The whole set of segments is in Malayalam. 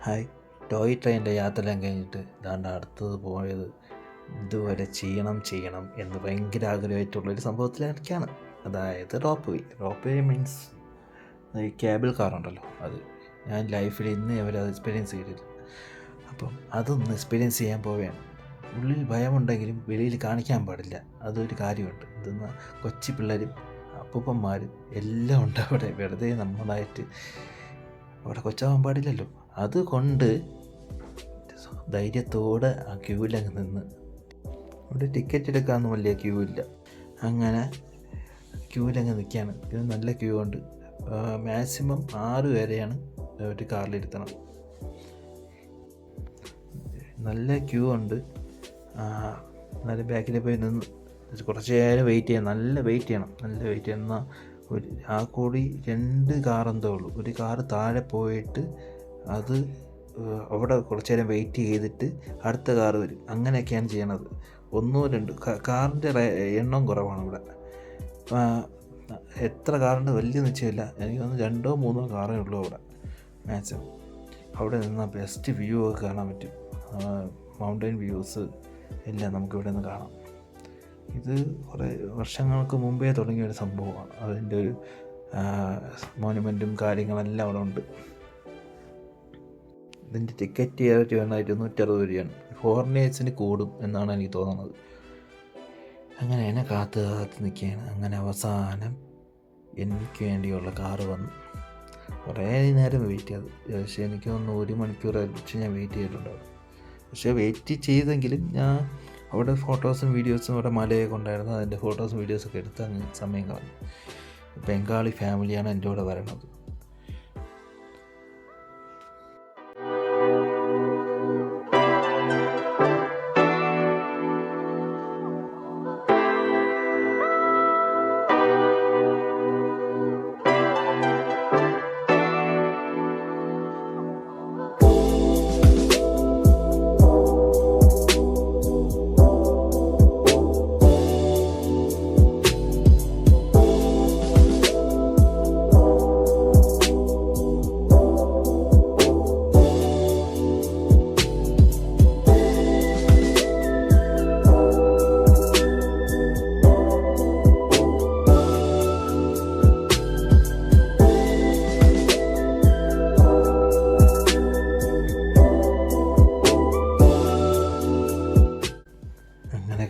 ഹായ്. ടോയ് ട്രെയിനിൻ്റെ യാത്രയെല്ലാം കഴിഞ്ഞിട്ട് ദാണ്ട് അടുത്തത് പോയത് ഇതുവരെ ചെയ്യണം എന്ന് ഭയങ്കര ആഗ്രഹമായിട്ടുള്ളൊരു സംഭവത്തിലേക്കാണ്. അതായത് റോപ്പ് വേ മീൻസ് ഈ കേബിൾ കാർ ഉണ്ടല്ലോ, അത് ഞാൻ ലൈഫിൽ ഇന്ന് വരെ അത് എക്സ്പീരിയൻസ് ചെയ്തിട്ടില്ല. അപ്പം അതൊന്ന് എക്സ്പീരിയൻസ് ചെയ്യാൻ പോവുകയാണ്. ഉള്ളിൽ ഭയമുണ്ടെങ്കിലും വെളിയിൽ കാണിക്കാൻ പാടില്ല, അതൊരു കാര്യമുണ്ട്. ഇതെന്ന് കൊച്ചു പിള്ളേരും അപ്പൂപ്പന്മാരും എല്ലാം ഉണ്ട് അവിടെ. വെറുതെ നമ്മളായിട്ട് അവിടെ കൊച്ചാവാൻ പാടില്ലല്ലോ. അതുകൊണ്ട് ധൈര്യത്തോടെ ആ ക്യൂവിലങ്ങ് നിന്ന്, ഇവിടെ ടിക്കറ്റ് എടുക്കാനൊന്നും വലിയ ക്യൂ ഇല്ല. അങ്ങനെ ക്യൂവിലങ്ങ് നിൽക്കുകയാണ്. ഇത് നല്ല ക്യൂ ഉണ്ട്. മാക്സിമം 6 പേരെയാണ് ഒരു കാറിലിരുത്തണം. നല്ല ക്യൂ ഉണ്ട്. നല്ല ബാക്കിൽ പോയി നിന്ന് കുറച്ച് നേരം വെയിറ്റ് ചെയ്യണം. നല്ല വെയിറ്റ് ചെയ്യണം. ആ കൂടി 2 കാർ എന്തോ ഉള്ളൂ. ഒരു കാറ് താഴെ പോയിട്ട് അത് അവിടെ കുറച്ച് നേരം വെയിറ്റ് ചെയ്തിട്ട് അടുത്ത കാറ് വരും. അങ്ങനെയൊക്കെയാണ് ചെയ്യണത്. 1-2 കാറിൻ്റെ എണ്ണം കുറവാണ് ഇവിടെ. എത്ര കാറുണ്ട് വലിയ നിശ്ചയമില്ല. എനിക്ക് തോന്നുന്നു 2-3 കാറേ ഉള്ളൂ അവിടെ മാക്സിമം. അവിടെ നിന്നാൽ ബെസ്റ്റ് വ്യൂ ഒക്കെ കാണാൻ പറ്റും. മൗണ്ടൻ വ്യൂസ് എല്ലാം നമുക്കിവിടെ നിന്ന് കാണാം. ഇത് കുറേ വർഷങ്ങൾക്ക് മുമ്പേ തുടങ്ങിയ ഒരു സംഭവമാണ്. അതിൻ്റെ ഒരു മോനുമെൻറ്റും കാര്യങ്ങളെല്ലാം അവിടെ ഉണ്ട്. ഇതിൻ്റെ ടിക്കറ്റ് രൂപയാണ് 260 രൂപയാണ്. ഫോറിനേഴ്സിന് കൂടും എന്നാണ് എനിക്ക് തോന്നുന്നത്. അങ്ങനെ എന്നെ കാത്ത് നിൽക്കുകയാണ്. അങ്ങനെ അവസാനം എനിക്ക് വേണ്ടിയുള്ള കാറ് വന്നു. കുറേ നേരം വെയിറ്റ് ചെയ്തു. പക്ഷേ എനിക്ക് തോന്നുന്നു 1 മണിക്കൂർ വെച്ച് ഞാൻ വെയിറ്റ് ചെയ്തിട്ടുണ്ടാവും. പക്ഷേ വെയിറ്റ് ചെയ്തെങ്കിലും ഞാൻ അവിടെ ഫോട്ടോസും വീഡിയോസും അവിടെ മലയൊക്കെ ഉണ്ടായിരുന്നു. അതിൻ്റെ ഫോട്ടോസും വീഡിയോസൊക്കെ എടുത്ത് അങ്ങ് സമയം കളഞ്ഞു. ബംഗാളി ഫാമിലിയാണ് എൻ്റെ കൂടെ വരണത്.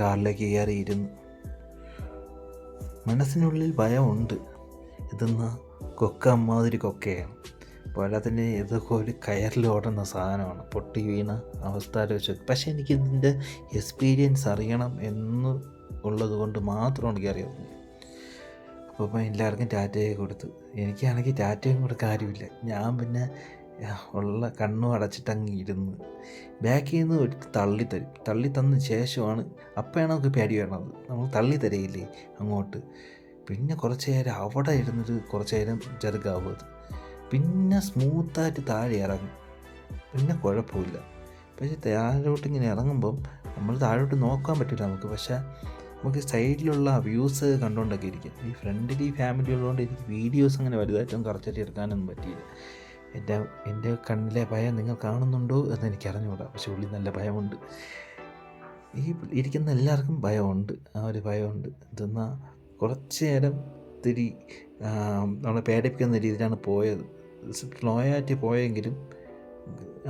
കാറിലേക്ക് കയറിയിരുന്നു. മനസ്സിനുള്ളിൽ ഭയമുണ്ട്. ഇതെന്നാ അമ്മാതിരി കൊക്കയാണ്. പോരാത്തന്നെ ഇതൊക്കെ ഒരു കയറിൽ ഓടുന്ന സാധനമാണ്. പൊട്ടി വീണ അവസ്ഥയിൽ വെച്ച്. പക്ഷേ എനിക്കിതിൻ്റെ എക്സ്പീരിയൻസ് അറിയണം എന്ന് ഉള്ളത് കൊണ്ട് മാത്രമാണ് എനിക്കറിയാം. അപ്പോൾ എല്ലാവർക്കും ടാറ്റയൊക്കെ കൊടുത്തു. എനിക്കാണെങ്കിൽ ടാറ്റയും കൊടുക്കാൻ കാര്യമില്ല. ഞാൻ പിന്നെ ഉള്ള കണ്ണും അടച്ചിട്ടങ്ങ് ഇരുന്ന് ബാക്കിൽ നിന്ന് ഒരു തള്ളി തന്ന ശേഷമാണ് അപ്പോഴാണ് നമുക്ക് പേടി വേണത്. നമ്മൾ തള്ളി തരയില്ലേ അങ്ങോട്ട്. പിന്നെ കുറച്ച് നേരം അവിടെ ഇരുന്നിട്ട് കുറച്ച് നേരം ചെറുക്കാവും. അത് പിന്നെ സ്മൂത്തായിട്ട് താഴെ ഇറങ്ങും. പിന്നെ കുഴപ്പമില്ല. പക്ഷേ താഴോട്ടിങ്ങനെ ഇറങ്ങുമ്പം നമ്മൾ താഴോട്ട് നോക്കാൻ പറ്റില്ല നമുക്ക്. പക്ഷേ നമുക്ക് സൈഡിലുള്ള വ്യൂസ് കണ്ടുകൊണ്ടൊക്കെ ഇരിക്കും. ഈ ഫ്രണ്ടിൽ ഈ ഫാമിലി ഉള്ളതുകൊണ്ട് എനിക്ക് വീഡിയോസ് അങ്ങനെ വലുതായിട്ടും കറക്റ്റായിട്ട് എടുക്കാനൊന്നും പറ്റിയില്ല. എൻ്റെ കണ്ണിലെ ഭയം നിങ്ങൾ കാണുന്നുണ്ടോ എന്ന് എനിക്കറിഞ്ഞുകൂടാ. പക്ഷെ ഉള്ളിൽ നല്ല ഭയമുണ്ട്. ഈ ഇരിക്കുന്ന എല്ലാവർക്കും ഭയമുണ്ട്. ആ ഒരു ഭയമുണ്ട്. ഇതെന്നാൽ കുറച്ച് നേരം നമ്മളെ പേടിപ്പിക്കുന്ന രീതിയിലാണ് പോയത്. സ്ലോയായിട്ട് പോയെങ്കിലും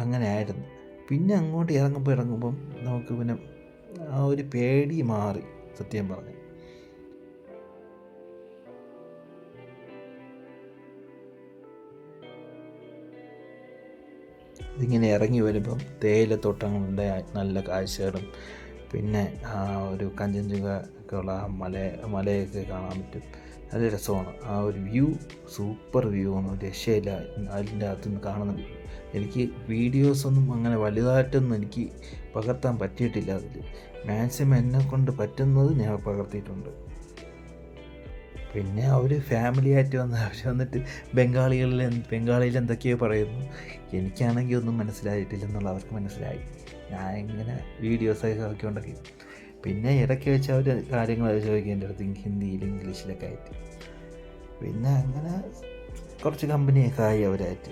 അങ്ങനെ ആയിരുന്നു. പിന്നെ അങ്ങോട്ട് ഇറങ്ങുമ്പം നമുക്ക് പിന്നെ ആ ഒരു പേടി മാറി. സത്യം പറഞ്ഞു ഇതിങ്ങനെ ഇറങ്ങി വരുമ്പം തേയിലത്തോട്ടങ്ങളുടെ നല്ല കാഴ്ചകളും പിന്നെ ആ ഒരു കഞ്ചൻജുങ്ക ഒക്കെ ഉള്ള ആ മലയൊക്കെ കാണാൻ പറ്റും. നല്ല രസമാണ്. ആ ഒരു വ്യൂ സൂപ്പർ വ്യൂ ആണ്. രക്ഷയില്ല. അതിൻ്റെ അകത്തുനിന്ന് കാണുന്നത്. എനിക്ക് വീഡിയോസൊന്നും അങ്ങനെ വലുതായിട്ടൊന്നും എനിക്ക് പകർത്താൻ പറ്റിയിട്ടില്ല. അതിൽ മാക്സിമം എന്നെക്കൊണ്ട് പറ്റുന്നത് ഞാൻ പകർത്തിയിട്ടുണ്ട്. പിന്നെ അവർ ഫാമിലിയായിട്ട് വന്നിട്ട് ബംഗാളിയിൽ എന്തൊക്കെയോ പറയുന്നു. എനിക്കാണെങ്കിൽ ഒന്നും മനസ്സിലായിട്ടില്ലെന്നുള്ള അവർക്ക് മനസ്സിലായി. ഞാൻ ഇങ്ങനെ വീഡിയോസൊക്കെ ആക്കിക്കൊണ്ടൊക്കെ. പിന്നെ ഇടയ്ക്ക് വെച്ച് അവർ കാര്യങ്ങൾ ചോദിക്കും എൻ്റെ അടുത്ത് ഹിന്ദിയിലും ഇംഗ്ലീഷിലൊക്കെ ആയിട്ട്. പിന്നെ അങ്ങനെ കുറച്ച് കമ്പനിയൊക്കെ ആയി അവരായിട്ട്.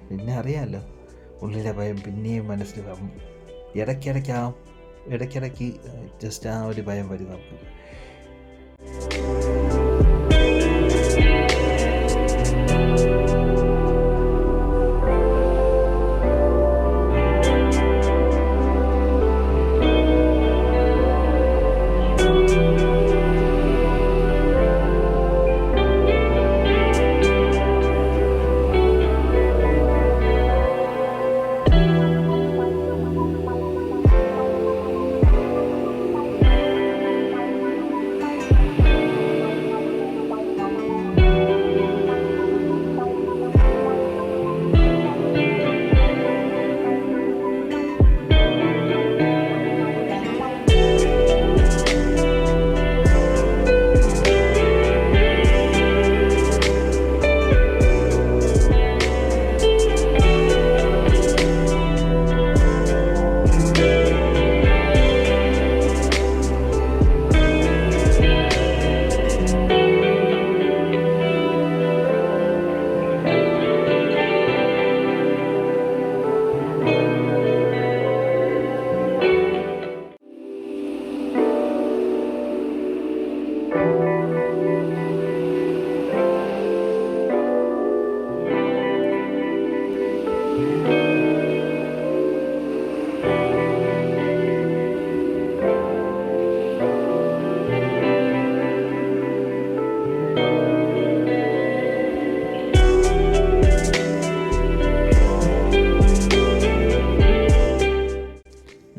പിന്നെ അറിയാമല്ലോ, ഉള്ളിലെ ഭയം പിന്നെയും മനസ്സിൽ വരും. ഇടയ്ക്കിടയ്ക്ക് ജസ്റ്റ് ആ ഒരു ഭയം വരും നമുക്ക്.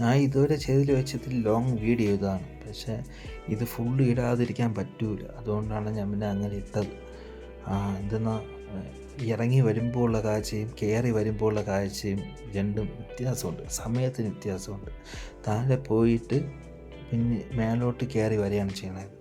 ഞാൻ ഇതുവരെ ചെയ്തിൽ വെച്ചതിൽ ലോങ് വീഡിയോ ഇതാണ്. പക്ഷേ ഇത് ഫുള്ള് ഇടാതിരിക്കാൻ പറ്റൂല. അതുകൊണ്ടാണ് ഞാൻ പിന്നെ അങ്ങനെ ഇട്ടത്. എന്തെന്നാൽ ഇറങ്ങി വരുമ്പോൾ ഉള്ള കാഴ്ചയും കയറി വരുമ്പോൾ ഉള്ള കാഴ്ചയും രണ്ടും വ്യത്യാസമുണ്ട്, സമയത്തിന് വ്യത്യാസമുണ്ട്. താഴെ പോയിട്ട് പിന്നെ മേലോട്ട് കയറി വരികയാണ് ചെയ്യണത്.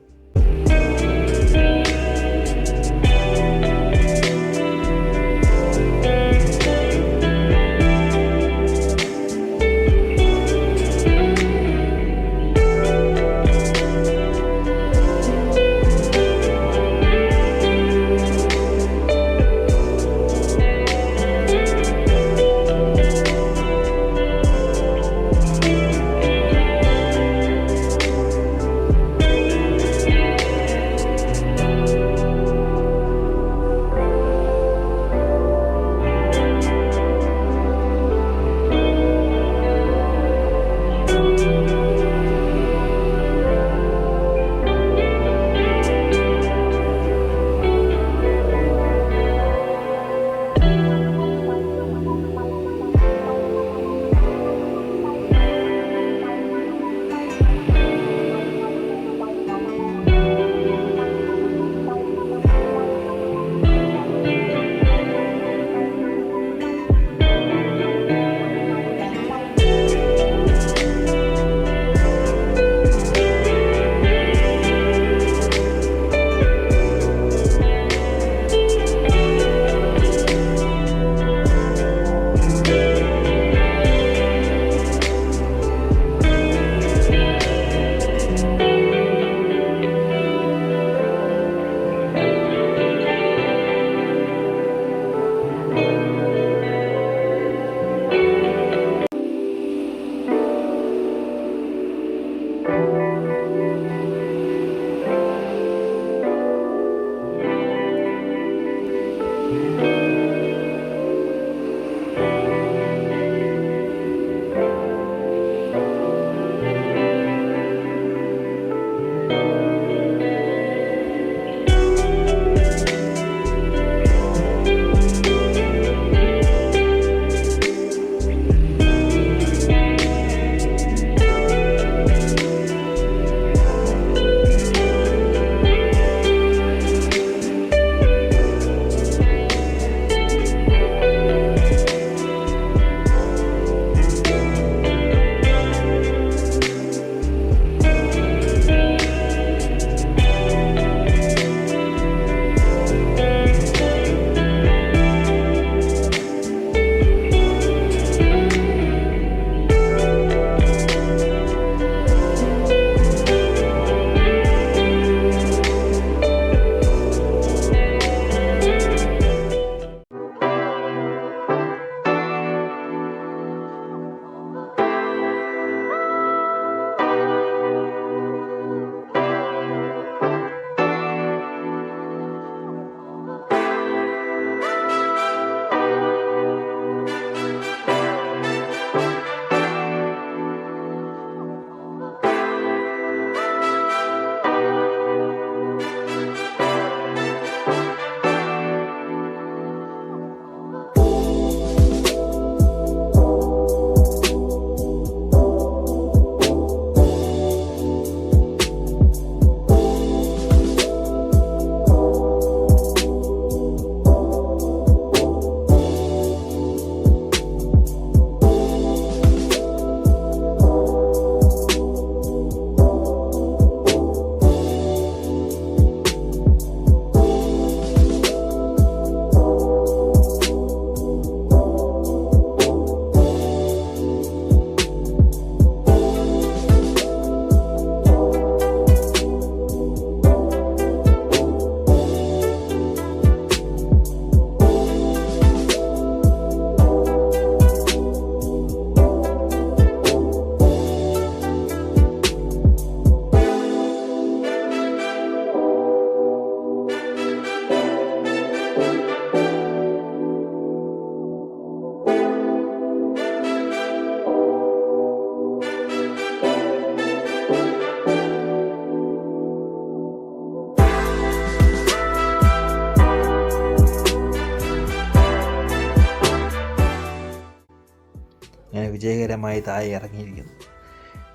അങ്ങനെ വിജയകരമായി താഴെ ഇറങ്ങിയിരിക്കുന്നു.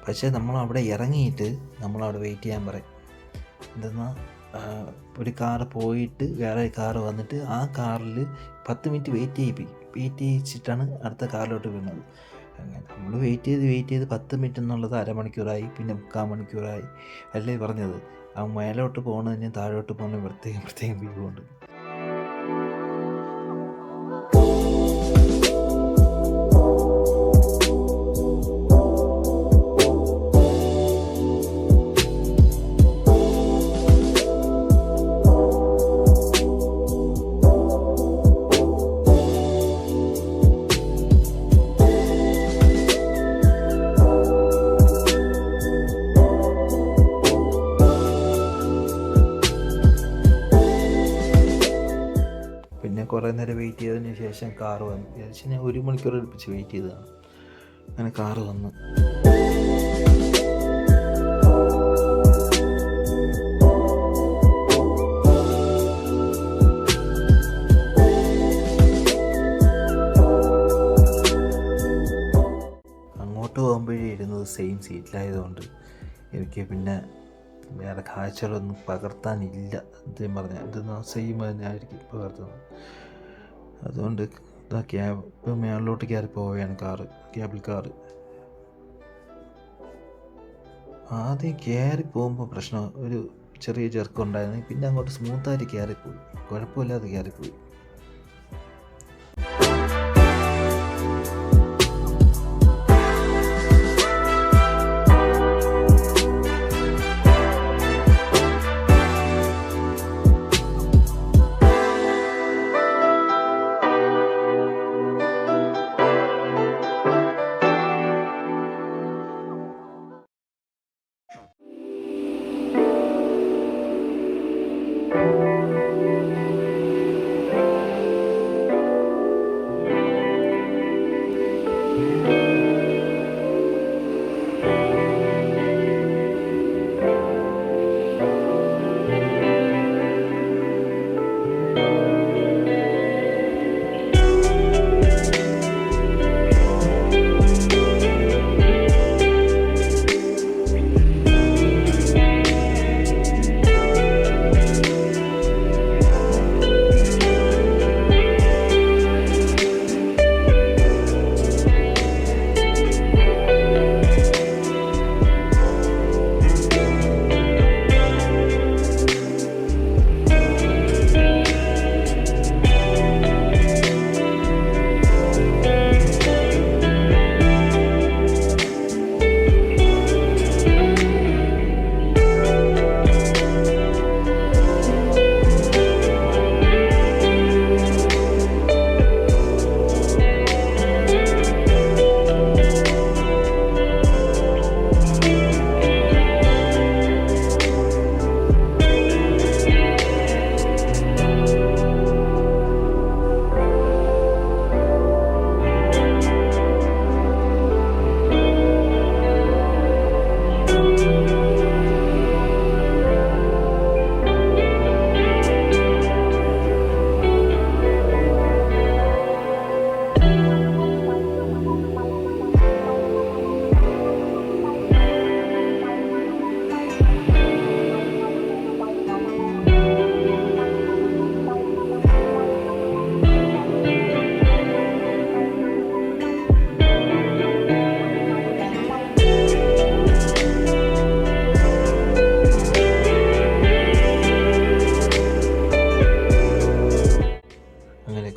പക്ഷേ നമ്മളവിടെ ഇറങ്ങിയിട്ട് നമ്മളവിടെ വെയിറ്റ് ചെയ്യാൻ പറയും. എന്തെന്നാൽ ഒരു കാറ് പോയിട്ട് വേറെ കാറ് വന്നിട്ട് ആ കാറിൽ 10 മിനിറ്റ് വെയിറ്റ് ചെയ്യിച്ചിട്ടാണ് അടുത്ത കാറിലോട്ട് വീണത്. അങ്ങനെ നമ്മൾ വെയിറ്റ് ചെയ്ത് 10 മിനിറ്റ് എന്നുള്ളത് അരമണിക്കൂറായി, പിന്നെ 3/4 മണിക്കൂറായി. അല്ലേ പറഞ്ഞത്, ആ മേലോട്ട് പോകുന്നതിന് താഴോട്ട് പോകുന്നതിന് പ്രത്യേകം വ്യൂ ഉണ്ട്. പിന്നെ കുറേ നേരം വെയിറ്റ് ചെയ്തതിന് ശേഷം കാറ് വന്നു. ഏകദേശം ഞാൻ 1 മണിക്കൂർ അടുപ്പിച്ച് വെയിറ്റ് ചെയ്തതാണ്. അങ്ങനെ കാറ് വന്നു. അങ്ങോട്ട് പോകുമ്പോഴേ ഇരുന്നത് സെയിം സീറ്റിലായതുകൊണ്ട് എനിക്ക് പിന്നെ വേറെ കാഴ്ചകളൊന്നും പകർത്താനില്ല. എന്തും പറഞ്ഞാൽ എന്തെന്നാ സെയിം തന്നെയായിരിക്കും പകർത്തുന്നത്. അതുകൊണ്ട് ക്യാബ് മേളിലോട്ട് കയറി പോവുകയാണ് കേബിൾ കാറ്. ആദ്യം കയറി പോകുമ്പോൾ പ്രശ്നം ഒരു ചെറിയ ചെറുക്കുണ്ടായിരുന്നു. പിന്നെ അങ്ങോട്ട് സ്മൂത്തായിട്ട് കയറിപ്പോയി, കുഴപ്പമില്ലാതെ കയറിപ്പോയി.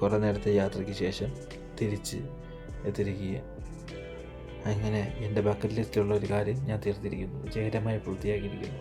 കുറേ നേരത്തെ യാത്രയ്ക്ക് ശേഷം തിരിച്ച് എത്തിയിരിക്കുക. അങ്ങനെ എൻ്റെ ബക്കറ്റ് ലിസ്റ്റിലുള്ള ഒരു കാര്യം ഞാൻ തീർത്തിരിക്കുന്നു, വിജയകരമായി പൂർത്തിയാക്കിയിരിക്കുന്നു.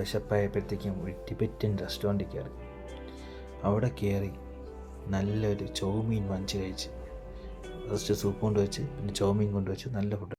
വിശപ്പായപ്പോഴത്തേക്കും ഒരു ടിബറ്റൻ റെസ്റ്റോറൻറ്റിൽ കയറി. അവിടെ കയറി നല്ലൊരു ചോമീൻ വാങ്ങിച്ച് കഴിച്ച്. ഫസ്റ്റ് സൂപ്പ് കൊണ്ട് വെച്ച് പിന്നെ ചോമീൻ കൊണ്ട് വെച്ച് നല്ല ഫുഡ്.